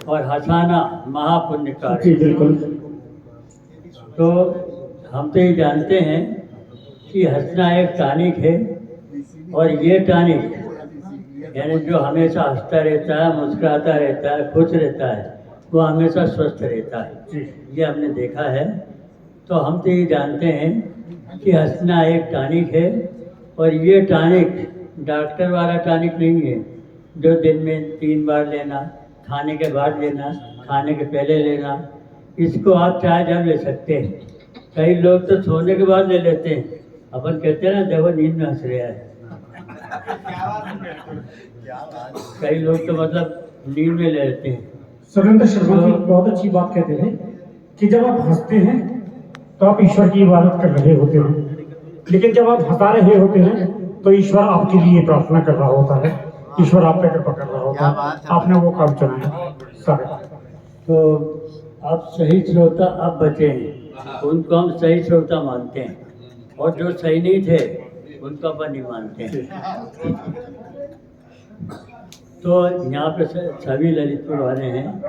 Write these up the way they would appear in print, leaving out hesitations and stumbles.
और हंसाना महापुण्य जी कार्य। बिल्कुल। तो हम तो ये जानते हैं कि हंसना एक टॉनिक है, और ये टॉनिक यानी जो हमेशा हंसता रहता है, मुस्कुराता रहता है, खुश रहता है, वो हमेशा स्वस्थ रहता है। ये हमने देखा है। तो हम तो ये जानते हैं कि हंसना एक टॉनिक है, और ये टॉनिक डॉक्टर वाला टॉनिक नहीं है जो दिन में 3 बार लेना, खाने के बाद लेना, खाने के पहले लेना। इसको आप चाहे जब ले सकते हैं। कई लोग तो सोने के बाद ले लेते हैं। अपन कहते हैं ना, देखो नींद में हंस रहा है। कई लोग तो मतलब नींद में ले लेते हैं। सुरेंद्र शर्मा जी बहुत अच्छी बात कहते थे कि जब आप हंसते हैं तो आप ईश्वर की इबादत कर रहे होते हैं, लेकिन जब आप हंसा रहे होते हैं तो ईश्वर आपके लिए प्रार्थना कर रहा होता है, ईश्वर आप पे कृपा कर रहा होता है। आपने वो काम चुना है सर। तो आप सही श्रोता अब बचे हैं, उनको हम सही श्रोता मानते हैं, और जो सही नहीं थे उनको अपन नहीं मानते हैं। तो यहाँ पे सभी ललितपुर वाले हैं।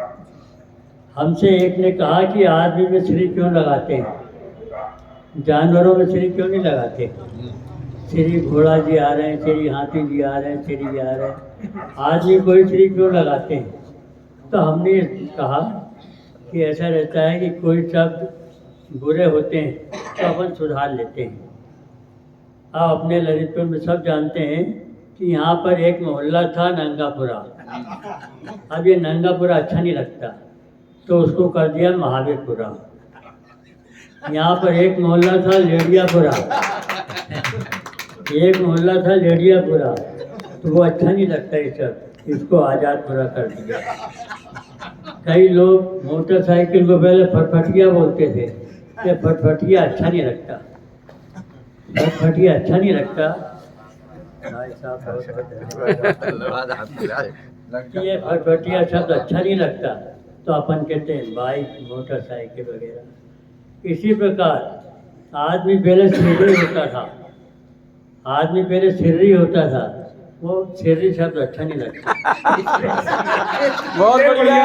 हमसे एक ने कहा कि आदमी में श्री क्यों लगाते हैं, जानवरों में श्री क्यों नहीं लगाते। श्री घोड़ा जी आ रहे हैं, श्री हाथी जी आ रहे हैं, श्री जी आ रहे हैं, आदमी कोई श्री क्यों लगाते हैं। तो हमने कहा कि ऐसा रहता है कि कोई शब्द बुरे होते हैं तो अपन सुधार लेते हैं। आप अपने ललितपुर में सब जानते हैं कि यहाँ पर एक मोहल्ला था नंगापुरा। अब ये नंगापुरा अच्छा नहीं लगता, तो उसको कर दिया महावीरपुरा। यहाँ पर एक मोहल्ला था लेडियापुरा, एक मोहल्ला था लेडियापुरा, तो वो अच्छा नहीं लगता ये सब, इसको आज़ादपुरा कर दिया। कई लोग मोटरसाइकिल को पहले फटफटिया बोलते थे, ये फटफटिया अच्छा नहीं लगता, फटफटिया अच्छा नहीं लगता। भाई साहब ये फटफटिया शब्द अच्छा नहीं लगता, तो अपन कहते हैं बाइक, मोटरसाइकिल वगैरह। इसी प्रकार आदमी पहले सीढ़ी होता था, आदमी पहले सिर्री होता था, वो सिर्री शब्द अच्छा नहीं लगता। बहुत बढ़िया,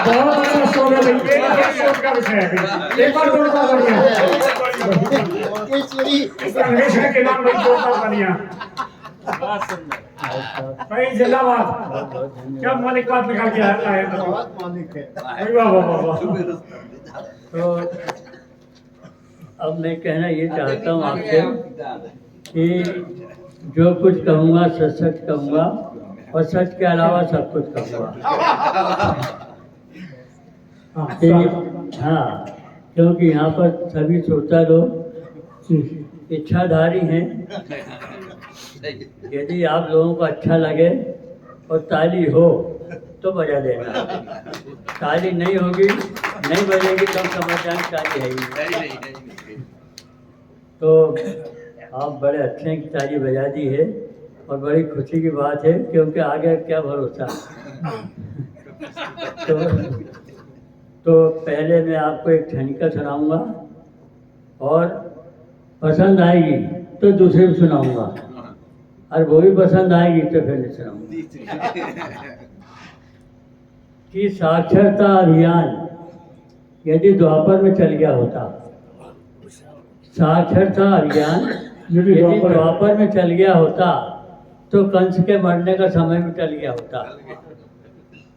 बहुत अच्छा शोध है भाई, ये शोध का विषय है। एक बार जोरदार तालियां के नाम भाई, जोरदार तालियां भाई। जिंदाबाद। क्या मालिक बात निकाल के आया था, बहुत मालिक है। वाह वाह वाह। तो अब मैं कहना ये चाहता हूँ आपसे कि जो कुछ कहूँगा सच सच कहूँगा, और सच के अलावा सब कुछ कहूँगा। हाँ, क्योंकि यहाँ पर सभी श्रोता लोग इच्छाधारी हैं। यदि आप लोगों को अच्छा लगे और ताली हो तो बजा देना, ताली नहीं होगी, नहीं बजेगी तो हम समझ जाएंगे ताली है ही। तो आप बड़े अच्छे हैं कि ताली बजा दी है, और बड़ी खुशी की बात है, क्योंकि आगे क्या भरोसा। तो पहले मैं आपको एक ठनिका सुनाऊंगा, और पसंद आएगी तो दूसरे भी सुनाऊंगा, और वो भी पसंद आएगी तो फिर नहीं सुनाऊंगा। कि साक्षरता अभियान यदि द्वापर में चल गया होता, साक्षरता अभियान यदि द्वापर में चल गया होता, तो कंस के मरने का समय भी टल गया होता।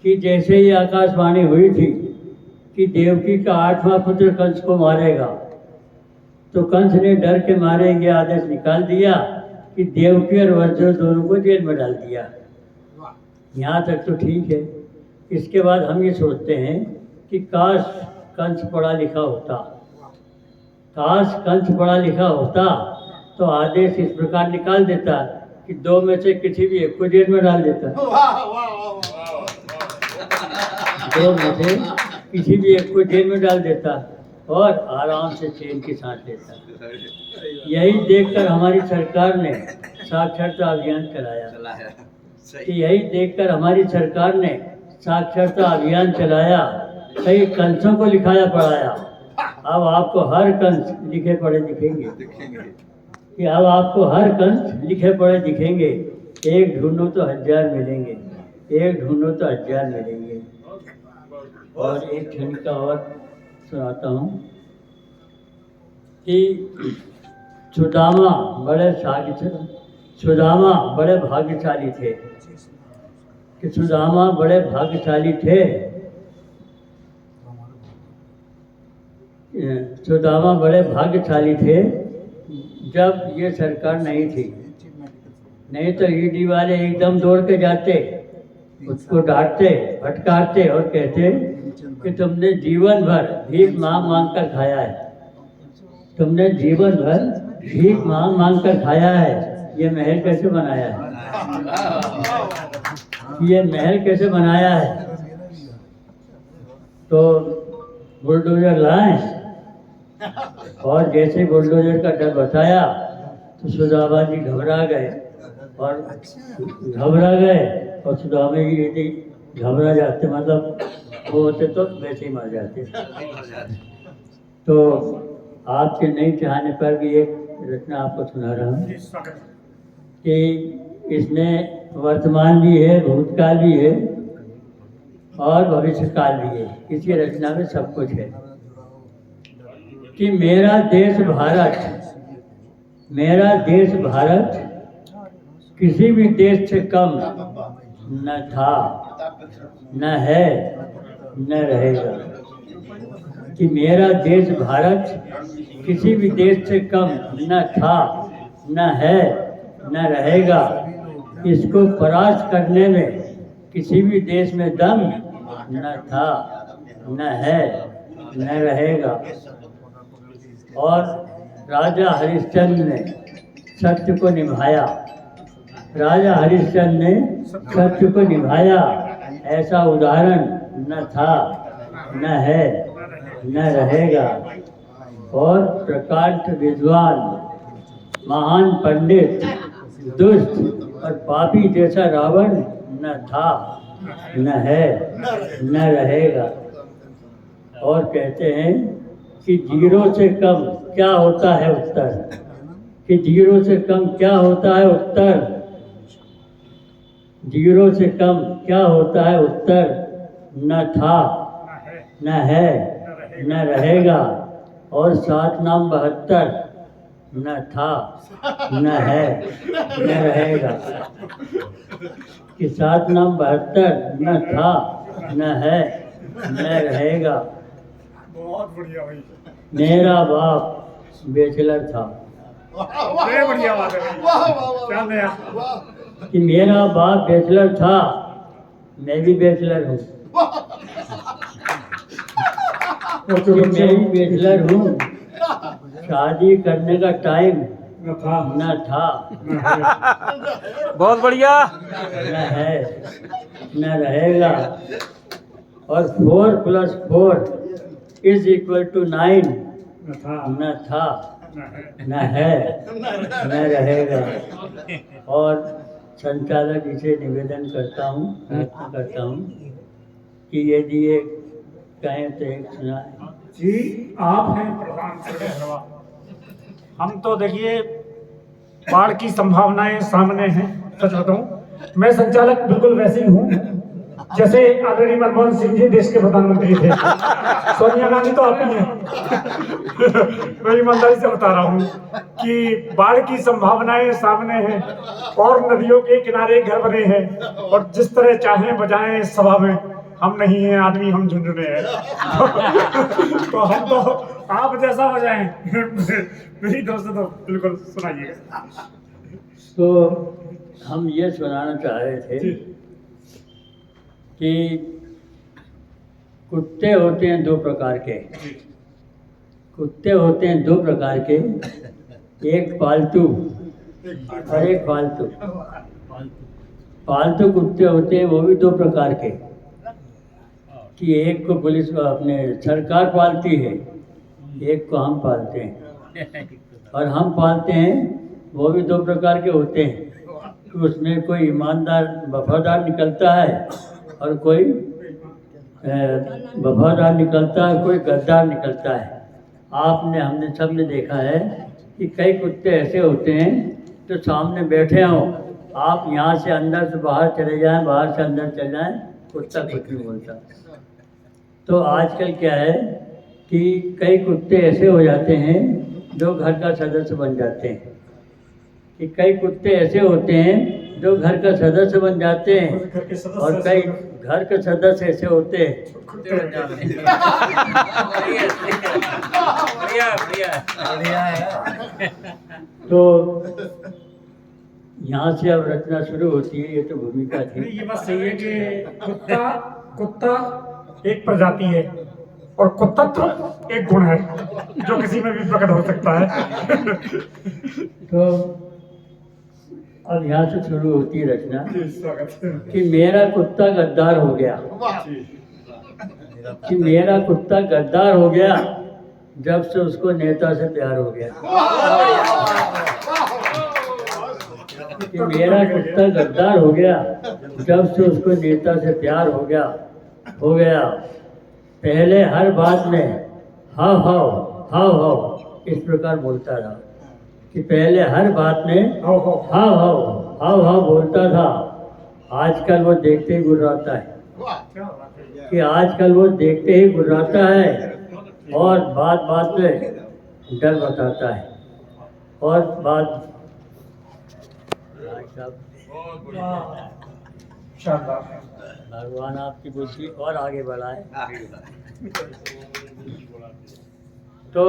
कि जैसे ही आकाशवाणी हुई थी कि देवकी का 8वां पुत्र कंस को मारेगा, तो कंस ने डर के मारे ये आदेश निकाल दिया कि देवकी और वज्र दोनों को जेल में डाल दिया। यहाँ तक तो ठीक है। इसके बाद हम ये सोचते हैं कि काश कंस पढ़ा लिखा होता, काश कंस पढ़ा लिखा होता तो आदेश इस प्रकार निकाल देता कि 2 में से किसी भी एक को जेल में डाल देता। 2 में से किसी भी एक को जेल में डाल देता, और आराम से चैन की सांस लेता। यही देखकर हमारी सरकार ने साक्षरता अभियान चलाया। यही देखकर हमारी सरकार ने साक्षरता अभियान चलाया, कई कंसों को लिखाया पढ़ाया। अब आपको हर कंस लिखे पढ़े दिखेंगे, कि अब आपको हर कंस लिखे पढ़े दिखेंगे। एक ढूंढो तो 1000 मिलेंगे, एक ढूंढो तो 1000 मिलेंगे। और एक ठिनका और सुनाता हूँ कि सुदामा बड़े भाग्यशाली थे। कि सुदामा बड़े भाग्यशाली थे। सुदामा बड़े भाग्यशाली थे जब ये सरकार नहीं थी। नहीं तो ईडी वाले एकदम दौड़ के जाते, उसको डांटते, फटकारते और कहते कि तुमने जीवन भर भीख मांग मांग कर खाया है। तुमने जीवन भर भीख मांग मांग कर खाया है। ये महल कैसे बनाया है? ये महल कैसे बनाया है? तो बुलडोजर लाए और जैसे बुलडोजर का डर बताया तो सुदामा जी घबरा गए और सुदामा जी यदि घबरा जाते, मतलब वो होते तो वैसे ही मर जाते। तो आपके नहीं चाहने पर भी एक रचना आपको सुना रहा हूँ कि इसमें वर्तमान भी है, भूतकाल भी है और भविष्यकाल भी है। इसी रचना में सब कुछ है कि मेरा देश भारत किसी भी देश से कम न था, न है, न रहेगा। कि मेरा देश भारत किसी भी देश से कम न था, न है, न रहेगा। इसको परास्त करने में किसी भी देश में दम न था, न है, न रहेगा। और राजा हरिश्चंद्र ने सत्य को निभाया। राजा हरिश्चंद्र ने सत्य को निभाया। ऐसा उदाहरण न था, न है, न रहेगा। और प्रकांड विद्वान, महान पंडित, दुष्ट और पापी जैसा रावण न था, न है, न रहेगा। और कहते हैं कि 0 से कम क्या होता है उत्तर? कि 0 से कम क्या होता है उत्तर? 0 से कम क्या होता है उत्तर? न था, न है, न रहेगा। और 7 नाम 72 न था, न है, न रहेगा। कि 7 नाम 72 न था, न है, न रहेगा। बहुत बढ़िया भाई। मेरा बाप बैचलर था। बढ़िया बात है। क्या नया? कि मेरा बाप बैचलर था, मैं भी बैचलर हूँ। मैं भी बैचलर हूँ। शादी करने का टाइम न था, बहुत बढ़िया। न है, न रहेगा। और 4 + 4 = 9 न था, न है, न रहेगा। और संचालक इसे निवेदन करता हूँ कि यदि ये कहें तो एक सुनाए। जी, आप हैं प्रधान सभा। हम तो देखिए बाढ़ की संभावनाएं सामने हैं। सच बताऊं, मैं संचालक बिल्कुल वैसे ही हूँ जैसे आदरणीय मनमोहन सिंह जी देश के प्रधानमंत्री थे। सोनिया गांधी तो आप ही हैं। मैं ईमानदारी से बता रहा हूँ कि बाढ़ की संभावनाएं सामने हैं और नदियों के किनारे घर बने हैं और जिस तरह चाहें बजाएं सभा में, हम नहीं हैं आदमी, हम झुंझुने हैं। तो हम तो आप जैसा बजाएं। मेरी तरफ से तो बिल्कुल सुनाइएगा। तो हम ये सुनाना चाह रहे थे कि कुत्ते होते हैं 2 प्रकार के। कुत्ते होते हैं 2 प्रकार के, एक पालतू और एक फालतू। पालतू कुत्ते होते हैं वो भी 2 प्रकार के। कि एक को पुलिस अपने सरकार पालती है, एक को हम पालते हैं। और हम पालते हैं वो भी 2 प्रकार के होते हैं। कि उसमें कोई ईमानदार वफादार निकलता है और कोई वफादार निकलता है, कोई गद्दार निकलता है। हमने सब ने देखा है कि कई कुत्ते ऐसे होते हैं जो सामने बैठे हों, आप यहाँ से अंदर से बाहर चले जाएं, बाहर से अंदर चले जाएं, कुत्ता कुछ नहीं बोलता। तो आजकल क्या है कि कई कुत्ते ऐसे हो जाते हैं जो घर का सदस्य बन जाते हैं, कि कई कुत्ते ऐसे होते हैं जो घर का सदस्य बन जाते हैं और कई घर के सदस्य ऐसे होते हैं। तो यहाँ से अब रचना शुरू होती है। ये तो भूमिका थी। ये बात सही है कि कुत्ता एक प्रजाति है और कुत्तत्व एक गुण है जो किसी में भी प्रकट हो सकता है। तो अब यहाँ से शुरू होती है रचना कि मेरा कुत्ता गद्दार हो गया, कि मेरा कुत्ता गद्दार हो गया जब से उसको नेता से प्यार हो गया। कि मेरा कुत्ता गद्दार हो गया जब से उसको नेता से प्यार हो गया। पहले हर बात में हाव हाव हाव हाव इस प्रकार बोलता था, कि पहले हर बात में हाव हाव बोलता था। आजकल वो देखते ही गुर्राता है, कि आजकल वो देखते ही गुर्राता है और बात बात में डर बताता है। और बात भगवान आपकी बुद्धि और आगे बढ़ाए। तो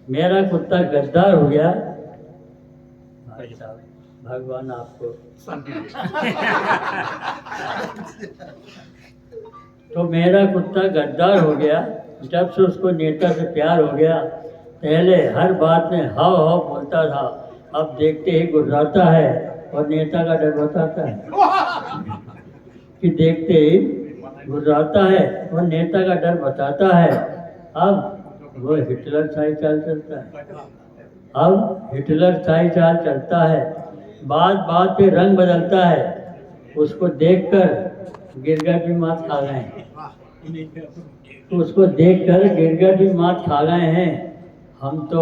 मेरा कुत्ता गद्दार हो गया, भाई साहब भगवान आपको तो मेरा कुत्ता गद्दार हो गया जब से उसको नेता से प्यार हो गया। पहले हर बात में हाव हाव बोलता था, अब देखते ही गुर्राता है और नेता का डर बताता है। कि देखते ही गुर्राता है और नेता का डर बताता है। अब वो हिटलर शाही चाल चलता है। बात बात पे रंग बदलता है। उसको देखकर गिरगिट भी मात खा गए हैं। हम तो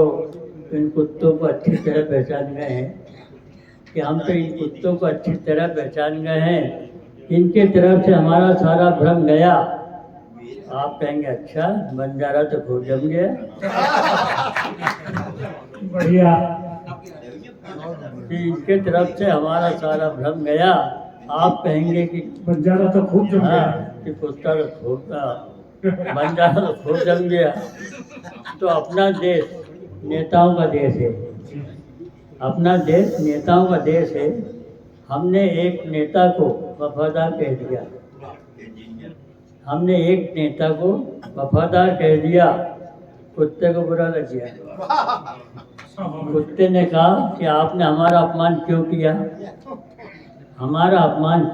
इन कुत्तों को अच्छी तरह पहचान गए हैं इनके तरफ से हमारा सारा भ्रम गया। आप कहेंगे अच्छा बंजारा तो खूब जम गया। बढ़िया। कि इनके तरफ से हमारा सारा भ्रम गया। आप कहेंगे कि बंजारा तो खूब जम गया। कि कुत्ता तो खूब बंजारा तो खूब जम गया। तो अपना देश नेताओं का देश है। अपना देश नेताओं का देश है। हमने एक नेता को वफादार कह दिया। कुत्ते को बुरा लग गया। कुत्ते ने कहा कि आपने हमारा अपमान क्यों किया? हमारा अपमान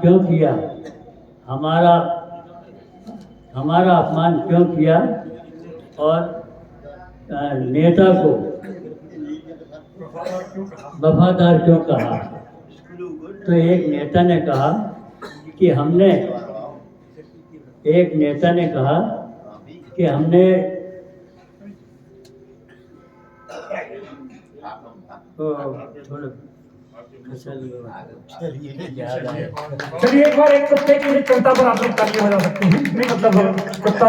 क्यों किया? और नेता को वफादार क्यों कहा? तो एक नेता ने कहा कि हमने चलिए एक बार एक कुत्ते की निकलता पर आप लोग तालियां बजा सकते हैं। नहीं मतलब कुत्ता